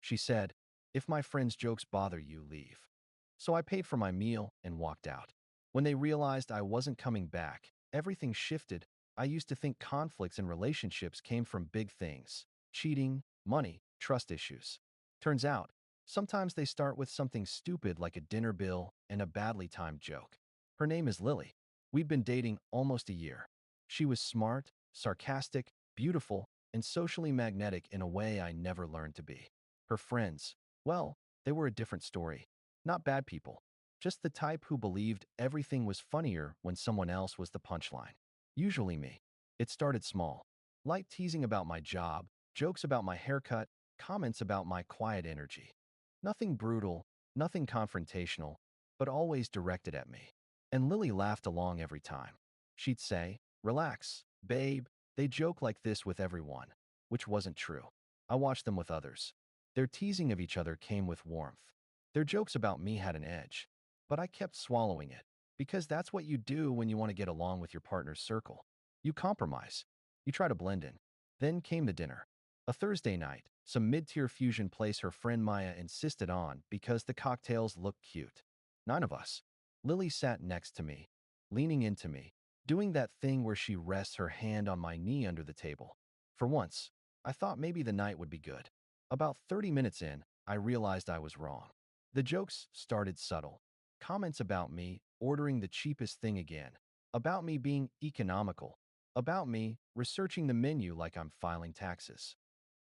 She said, "If my friend's jokes bother you, leave." So I paid for my meal and walked out. When they realized I wasn't coming back, everything shifted. I used to think conflicts in relationships came from big things: cheating, money, trust issues. Turns out, sometimes they start with something stupid like a dinner bill and a badly timed joke. Her name is Lily. We'd been dating almost a year. She was smart, sarcastic, beautiful, and socially magnetic in a way I never learned to be. Her friends, well, they were a different story. Not bad people, just the type who believed everything was funnier when someone else was the punchline. Usually me. It started small. Light teasing about my job, jokes about my haircut, comments about my quiet energy. Nothing brutal, nothing confrontational, but always directed at me. And Lily laughed along every time. She'd say, "Relax, babe, they joke like this with everyone," which wasn't true. I watched them with others. Their teasing of each other came with warmth. Their jokes about me had an edge. But I kept swallowing it, because that's what you do when you want to get along with your partner's circle. You compromise. You try to blend in. Then came the dinner. A Thursday night, some mid-tier fusion place her friend Maya insisted on because the cocktails looked cute. 9 of us. Lily sat next to me, leaning into me, doing that thing where she rests her hand on my knee under the table. For once, I thought maybe the night would be good. About 30 minutes in, I realized I was wrong. The jokes started subtle. Comments about me ordering the cheapest thing again, about me being economical, about me researching the menu like I'm filing taxes.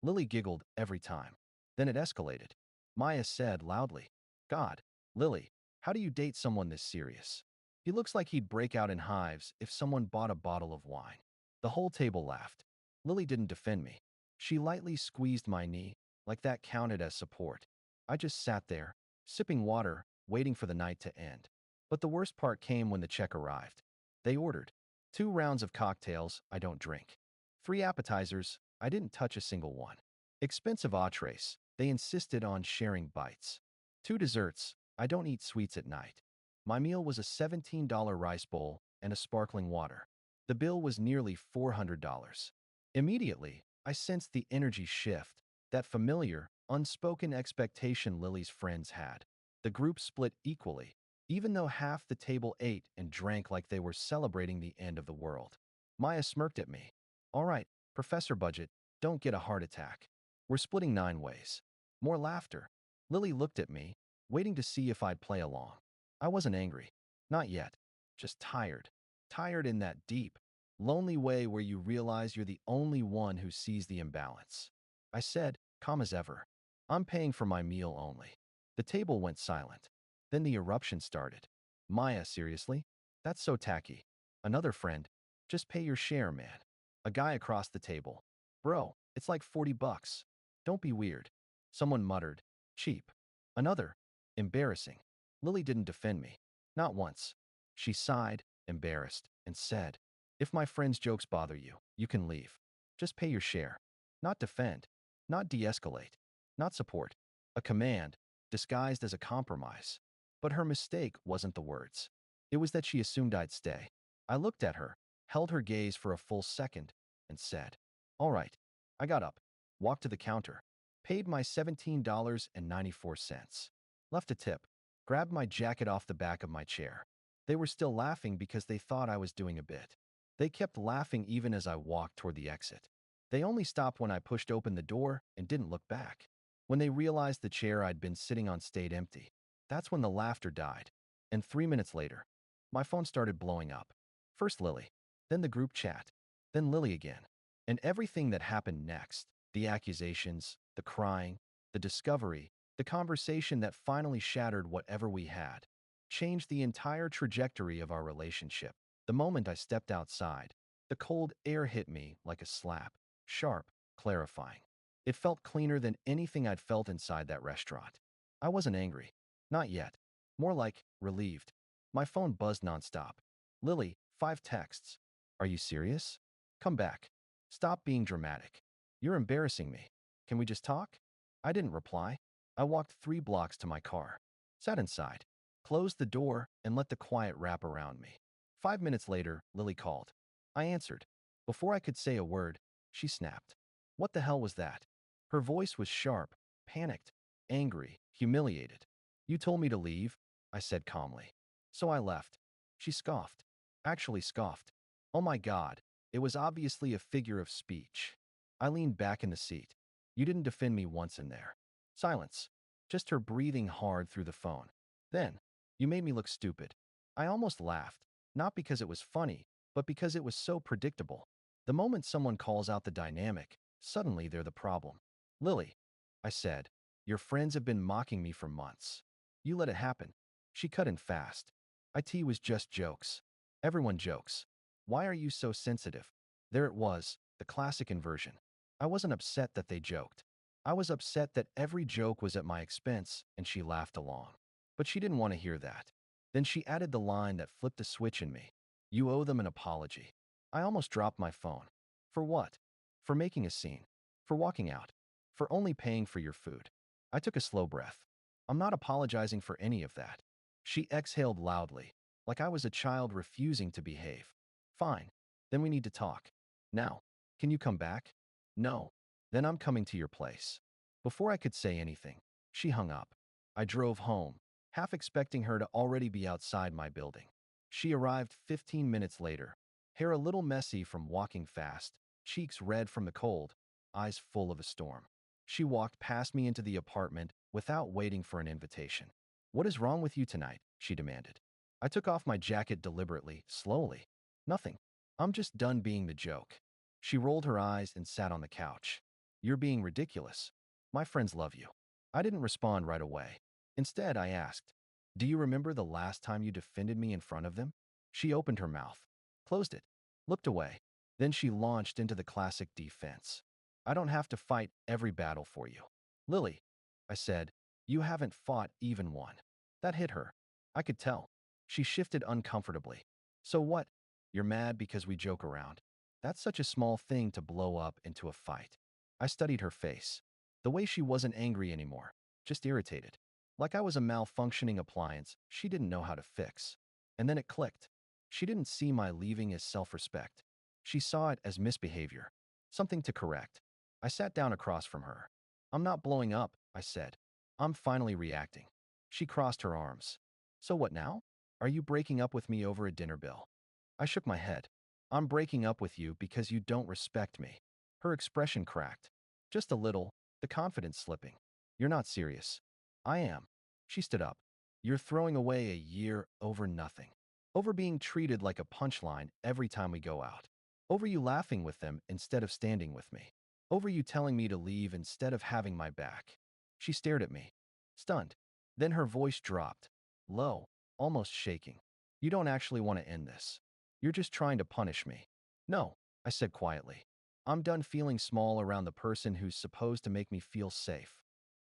Lily giggled every time. Then it escalated. Maya said loudly, "God, Lily, how do you date someone this serious? He looks like he'd break out in hives if someone bought a bottle of wine." The whole table laughed. Lily didn't defend me. She lightly squeezed my knee, like that counted as support. I just sat there, sipping water, waiting for the night to end. But the worst part came when the check arrived. They ordered 2 rounds of cocktails I don't drink, 3 appetizers, I didn't touch a single one, expensive entrees, they insisted on sharing bites, 2 desserts, I don't eat sweets at night. My meal was a $17 rice bowl and a sparkling water. The bill was nearly $400. Immediately, I sensed the energy shift, that familiar, unspoken expectation Lily's friends had. The group split equally, even though half the table ate and drank like they were celebrating the end of the world. Maya smirked at me. "All right, Professor Budget, don't get a heart attack. We're splitting 9 ways." More laughter. Lily looked at me, waiting to see if I'd play along. I wasn't angry. Not yet. Just tired. Tired in that deep, lonely way where you realize you're the only one who sees the imbalance. I said, calm as ever, "I'm paying for my meal only." The table went silent. Then the eruption started. "Maya, seriously? That's so tacky." Another friend, "Just pay your share, man." A guy across the table, "Bro, it's like $40. Don't be weird." Someone muttered, "Cheap." Another, "Embarrassing." Lily didn't defend me. Not once. She sighed, embarrassed, and said, "If my friend's jokes bother you, you can leave. Just pay your share." Not defend. Not de-escalate. Not support. A command, disguised as a compromise. But her mistake wasn't the words. It was that she assumed I'd stay. I looked at her, held her gaze for a full second, and said, "All right." I got up, walked to the counter, paid my $17.94, left a tip, grabbed my jacket off the back of my chair. They were still laughing because they thought I was doing a bit. They kept laughing even as I walked toward the exit. They only stopped when I pushed open the door and didn't look back. When they realized the chair I'd been sitting on stayed empty, that's when the laughter died. And 3 minutes later, my phone started blowing up. First Lily, then the group chat, then Lily again. And everything that happened next, the accusations, the crying, the discovery, the conversation that finally shattered whatever we had, changed the entire trajectory of our relationship. The moment I stepped outside, the cold air hit me like a slap, sharp, clarifying. It felt cleaner than anything I'd felt inside that restaurant. I wasn't angry. Not yet. More like relieved. My phone buzzed nonstop. "Lily, 5 texts. Are you serious? Come back. Stop being dramatic. You're embarrassing me. Can we just talk?" I didn't reply. I walked 3 blocks to my car, sat inside, closed the door, and let the quiet wrap around me. 5 minutes later, Lily called. I answered. Before I could say a word, she snapped. What the hell was that? Her voice was sharp, panicked, angry, humiliated. You told me to leave, I said calmly. So I left. She scoffed. Actually scoffed. Oh my God, it was obviously a figure of speech. I leaned back in the seat. You didn't defend me once in there. Silence. Just her breathing hard through the phone. Then, you made me look stupid. I almost laughed, not because it was funny, but because it was so predictable. The moment someone calls out the dynamic, suddenly they're the problem. Lily, I said, your friends have been mocking me for months. You let it happen. She cut in fast. It was just jokes. Everyone jokes. Why are you so sensitive? There it was, the classic inversion. I wasn't upset that they joked. I was upset that every joke was at my expense, and she laughed along. But she didn't want to hear that. Then she added the line that flipped a switch in me. You owe them an apology. I almost dropped my phone. For what? For making a scene. For walking out. For only paying for your food. I took a slow breath. I'm not apologizing for any of that. She exhaled loudly, like I was a child refusing to behave. Fine. Then we need to talk. Now. Can you come back? No. Then I'm coming to your place. Before I could say anything, she hung up. I drove home, half expecting her to already be outside my building. She arrived 15 minutes later, hair a little messy from walking fast, cheeks red from the cold, eyes full of a storm. She walked past me into the apartment without waiting for an invitation. What is wrong with you tonight? She demanded. I took off my jacket deliberately, slowly. Nothing. I'm just done being the joke. She rolled her eyes and sat on the couch. You're being ridiculous. My friends love you. I didn't respond right away. Instead, I asked, do you remember the last time you defended me in front of them? She opened her mouth, closed it, looked away. Then she launched into the classic defense. I don't have to fight every battle for you. Lily, I said, you haven't fought even one. That hit her. I could tell. She shifted uncomfortably. So what? You're mad because we joke around. That's such a small thing to blow up into a fight. I studied her face. The way she wasn't angry anymore, just irritated. Like I was a malfunctioning appliance she didn't know how to fix. And then it clicked. She didn't see my leaving as self-respect. She saw it as misbehavior. Something to correct. I sat down across from her. I'm not blowing up, I said. I'm finally reacting. She crossed her arms. So what now? Are you breaking up with me over a dinner bill? I shook my head. I'm breaking up with you because you don't respect me. Her expression cracked. Just a little, the confidence slipping. You're not serious. I am. She stood up. You're throwing away a year over nothing. Over being treated like a punchline every time we go out. Over you laughing with them instead of standing with me. Over you telling me to leave instead of having my back. She stared at me, stunned. Then her voice dropped, low, almost shaking. You don't actually want to end this. You're just trying to punish me. No, I said quietly. I'm done feeling small around the person who's supposed to make me feel safe.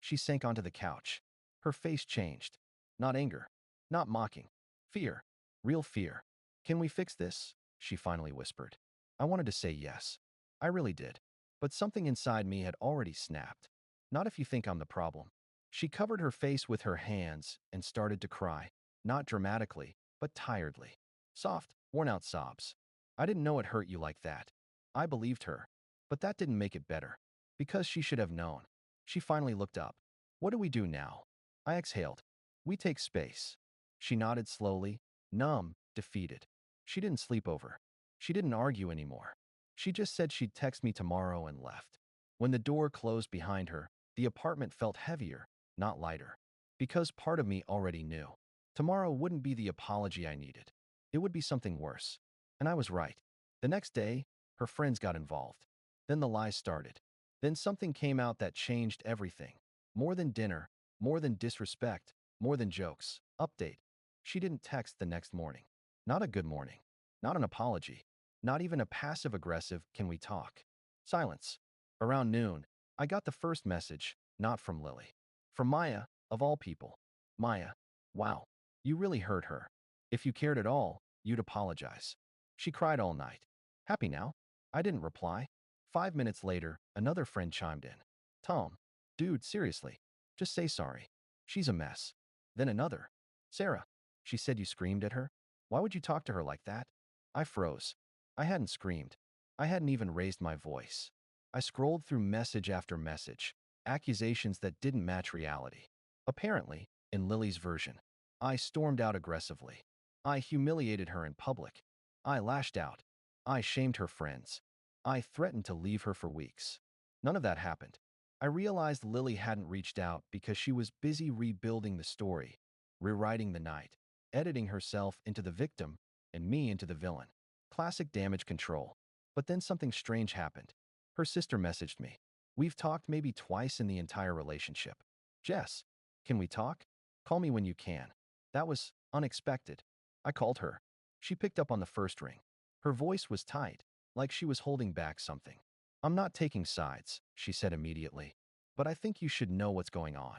She sank onto the couch. Her face changed. Not anger. Not mocking. Fear. Real fear. Can we fix this? She finally whispered. I wanted to say yes. I really did. But something inside me had already snapped. Not if you think I'm the problem. She covered her face with her hands and started to cry. Not dramatically, but tiredly. Soft, worn-out sobs. I didn't know it hurt you like that. I believed her. But that didn't make it better. Because she should have known. She finally looked up. What do we do now? I exhaled. We take space. She nodded slowly, numb, defeated. She didn't sleep over. She didn't argue anymore. She just said she'd text me tomorrow and left. When the door closed behind her, the apartment felt heavier, not lighter. Because part of me already knew. Tomorrow wouldn't be the apology I needed. It would be something worse. And I was right. The next day, her friends got involved. Then the lies started. Then something came out that changed everything. More than dinner, more than disrespect, more than jokes. Update. She didn't text the next morning. Not a good morning. Not an apology. Not even a passive-aggressive, can we talk? Silence. Around noon, I got the first message, not from Lily. From Maya, of all people. Maya, wow, you really hurt her. If you cared at all, you'd apologize. She cried all night. Happy now? I didn't reply. 5 minutes later, another friend chimed in. Tom, dude, seriously, just say sorry. She's a mess. Then another. Sarah, she said you screamed at her? Why would you talk to her like that? I froze. I hadn't screamed. I hadn't even raised my voice. I scrolled through message after message. accusations that didn't match reality. Apparently, in Lily's version, I stormed out aggressively. I humiliated her in public. I lashed out. I shamed her friends. I threatened to leave her for weeks. None of that happened. I realized Lily hadn't reached out because she was busy rebuilding the story, rewriting the night, editing herself into the victim and me into the villain. Classic damage control. But then something strange happened. Her sister messaged me. We've talked maybe twice in the entire relationship. Jess, can we talk? Call me when you can. That was unexpected. I called her. She picked up on the first ring. Her voice was tight, like she was holding back something. I'm not taking sides, she said immediately. But I think you should know what's going on.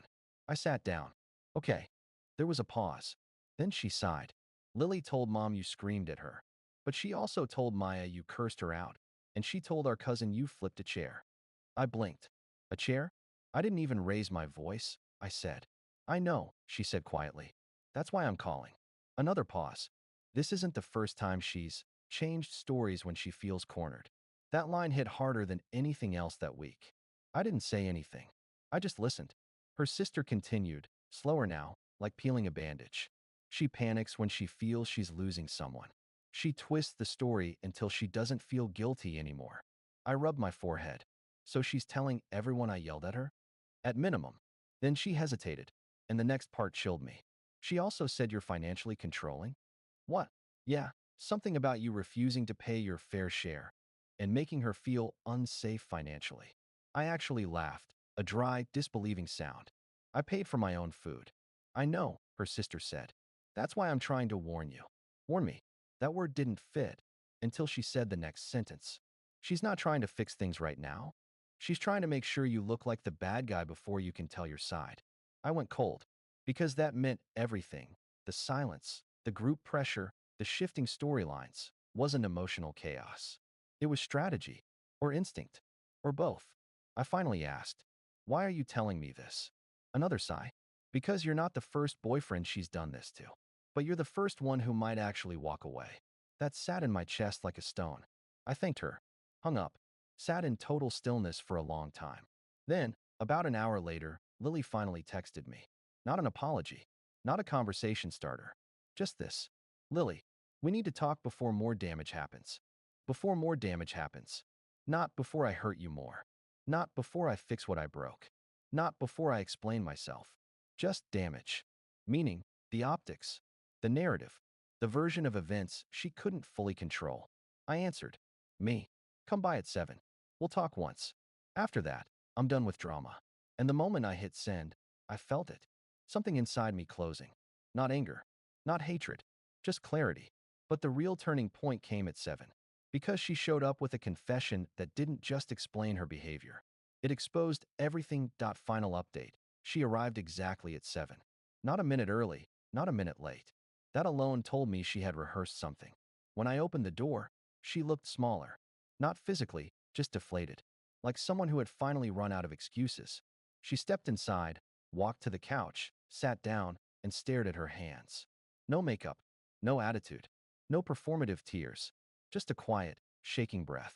I sat down. Okay. There was a pause. Then she sighed. Lily told Mom you screamed at her. But she also told Maya you cursed her out. And she told our cousin you flipped a chair. I blinked. A chair? I didn't even raise my voice, I said. I know, she said quietly. That's why I'm calling. Another pause. This isn't the first time she's changed stories when she feels cornered. That line hit harder than anything else that week. I didn't say anything. I just listened. Her sister continued, slower now, like peeling a bandage. She panics when she feels she's losing someone. She twists the story until she doesn't feel guilty anymore. I rubbed my forehead. So she's telling everyone I yelled at her? At minimum. Then she hesitated, and the next part chilled me. She also said you're financially controlling? What? Yeah, something about you refusing to pay your fair share and making her feel unsafe financially. I actually laughed, a dry, disbelieving sound. I paid for my own food. I know, her sister said. That's why I'm trying to warn you. Warn me. That word didn't fit until she said the next sentence. She's not trying to fix things right now. She's trying to make sure you look like the bad guy before you can tell your side. I went cold because that meant everything. The silence, the group pressure, the shifting storylines wasn't emotional chaos. It was strategy, or instinct, or both. I finally asked, why are you telling me this? Another sigh. Because you're not the first boyfriend she's done this to. But you're the first one who might actually walk away. That sat in my chest like a stone. I thanked her, hung up, sat in total stillness for a long time. Then, about an hour later, Lily finally texted me. Not an apology, not a conversation starter. Just this. Lily, we need to talk before more damage happens. Before more damage happens. Not before I hurt you more. Not before I fix what I broke. Not before I explain myself. Just damage. Meaning, the optics, the narrative, the version of events she couldn't fully control. I answered, me. Come by at 7. We'll talk once. After that, I'm done with drama. And the moment I hit send, I felt it. Something inside me closing. Not anger. Not hatred. Just clarity. But the real turning point came at 7. Because she showed up with a confession that didn't just explain her behavior. It exposed everything. Final update. She arrived exactly at 7. Not a minute early, not a minute late. That alone told me she had rehearsed something. When I opened the door, she looked smaller. Not physically, just deflated. Like someone who had finally run out of excuses. She stepped inside, walked to the couch, sat down, and stared at her hands. No makeup, no attitude, no performative tears. Just a quiet, shaking breath.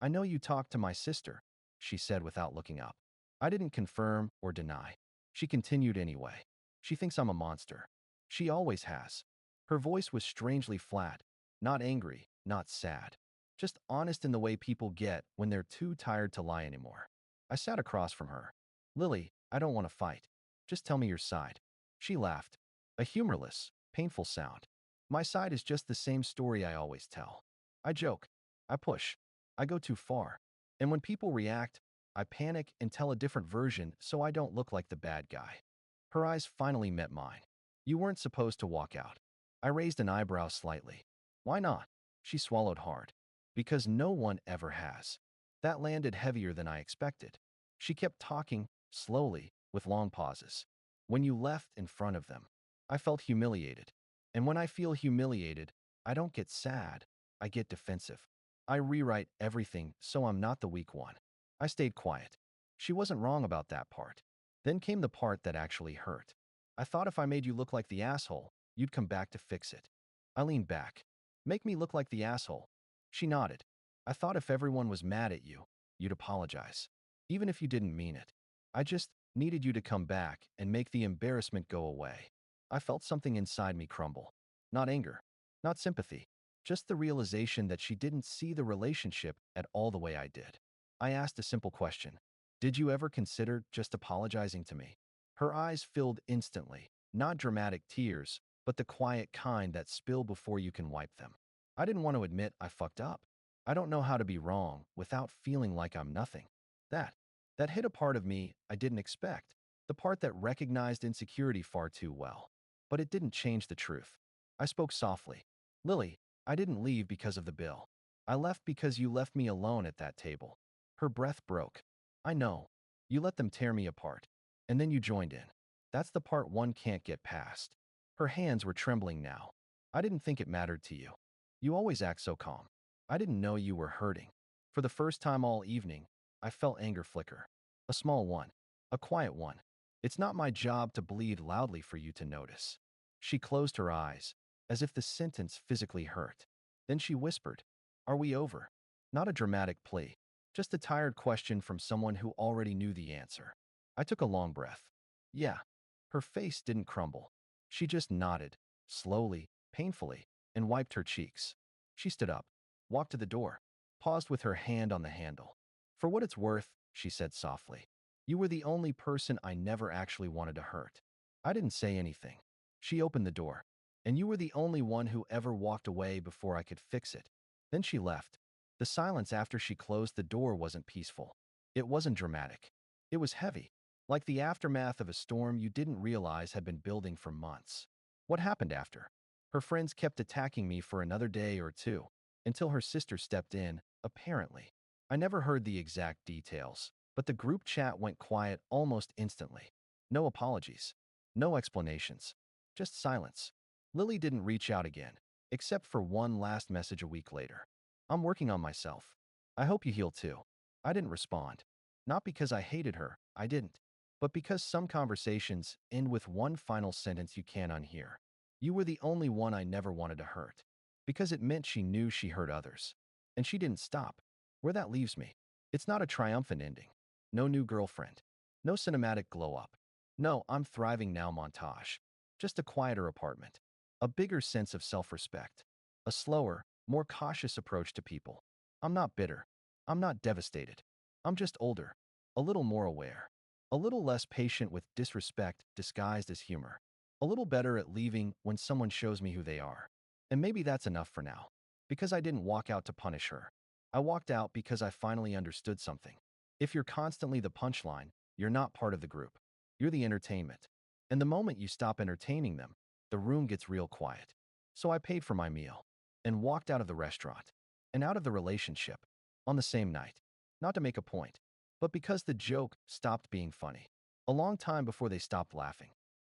I know you talked to my sister, she said without looking up. I didn't confirm or deny. She continued anyway. She thinks I'm a monster. She always has. Her voice was strangely flat, not angry, not sad. Just honest in the way people get when they're too tired to lie anymore. I sat across from her. Lily, I don't want to fight. Just tell me your side. She laughed. A humorless, painful sound. My side is just the same story I always tell. I joke. I push. I go too far. And when people react, I panic and tell a different version so I don't look like the bad guy. Her eyes finally met mine. You weren't supposed to walk out. I raised an eyebrow slightly. Why not? She swallowed hard. Because no one ever has. That landed heavier than I expected. She kept talking, slowly, with long pauses. When you left in front of them, I felt humiliated. And when I feel humiliated, I don't get sad, I get defensive. I rewrite everything so I'm not the weak one. I stayed quiet. She wasn't wrong about that part. Then came the part that actually hurt. I thought if I made you look like the asshole, you'd come back to fix it. I leaned back. Make me look like the asshole. She nodded. I thought if everyone was mad at you, you'd apologize. Even if you didn't mean it. I just needed you to come back and make the embarrassment go away. I felt something inside me crumble. Not anger, not sympathy, just the realization that she didn't see the relationship at all the way I did. I asked a simple question. Did you ever consider just apologizing to me? Her eyes filled instantly, not dramatic tears, but the quiet kind that spill before you can wipe them. I didn't want to admit I fucked up. I don't know how to be wrong without feeling like I'm nothing. That, that hit a part of me I didn't expect, the part that recognized insecurity far too well. But it didn't change the truth. I spoke softly. Lily, I didn't leave because of the bill. I left because you left me alone at that table. Her breath broke. I know. You let them tear me apart. And then you joined in. That's the part one can't get past. Her hands were trembling now. I didn't think it mattered to you. You always act so calm. I didn't know you were hurting. For the first time all evening, I felt anger flicker. A small one. A quiet one. It's not my job to bleed loudly for you to notice. She closed her eyes, as if the sentence physically hurt. Then she whispered, Are we over? Not a dramatic plea, just a tired question from someone who already knew the answer. I took a long breath. Yeah. Her face didn't crumble. She just nodded, slowly, painfully, and wiped her cheeks. She stood up, walked to the door, paused with her hand on the handle. For what it's worth, she said softly, you were the only person I never actually wanted to hurt. I didn't say anything. She opened the door, and you were the only one who ever walked away before I could fix it. Then she left. The silence after she closed the door wasn't peaceful. It wasn't dramatic. It was heavy, like the aftermath of a storm you didn't realize had been building for months. What happened after? Her friends kept attacking me for another day or two, until her sister stepped in, apparently. I never heard the exact details, but the group chat went quiet almost instantly. No apologies. No explanations. Just silence. Lily didn't reach out again, except for one last message a week later. I'm working on myself. I hope you heal too. I didn't respond. Not because I hated her, I didn't. But because some conversations end with one final sentence you can't unhear. You were the only one I never wanted to hurt. Because it meant she knew she hurt others. And she didn't stop. Where that leaves me, it's not a triumphant ending. No new girlfriend. No cinematic glow-up. No I'm thriving now montage. Just a quieter apartment. A bigger sense of self-respect. A slower, more cautious approach to people. I'm not bitter. I'm not devastated. I'm just older. A little more aware. A little less patient with disrespect disguised as humor. A little better at leaving when someone shows me who they are. And maybe that's enough for now. Because I didn't walk out to punish her. I walked out because I finally understood something. If you're constantly the punchline, you're not part of the group. You're the entertainment. And the moment you stop entertaining them, the room gets real quiet. So I paid for my meal and walked out of the restaurant and out of the relationship on the same night. Not to make a point, but because the joke stopped being funny. A long time before they stopped laughing.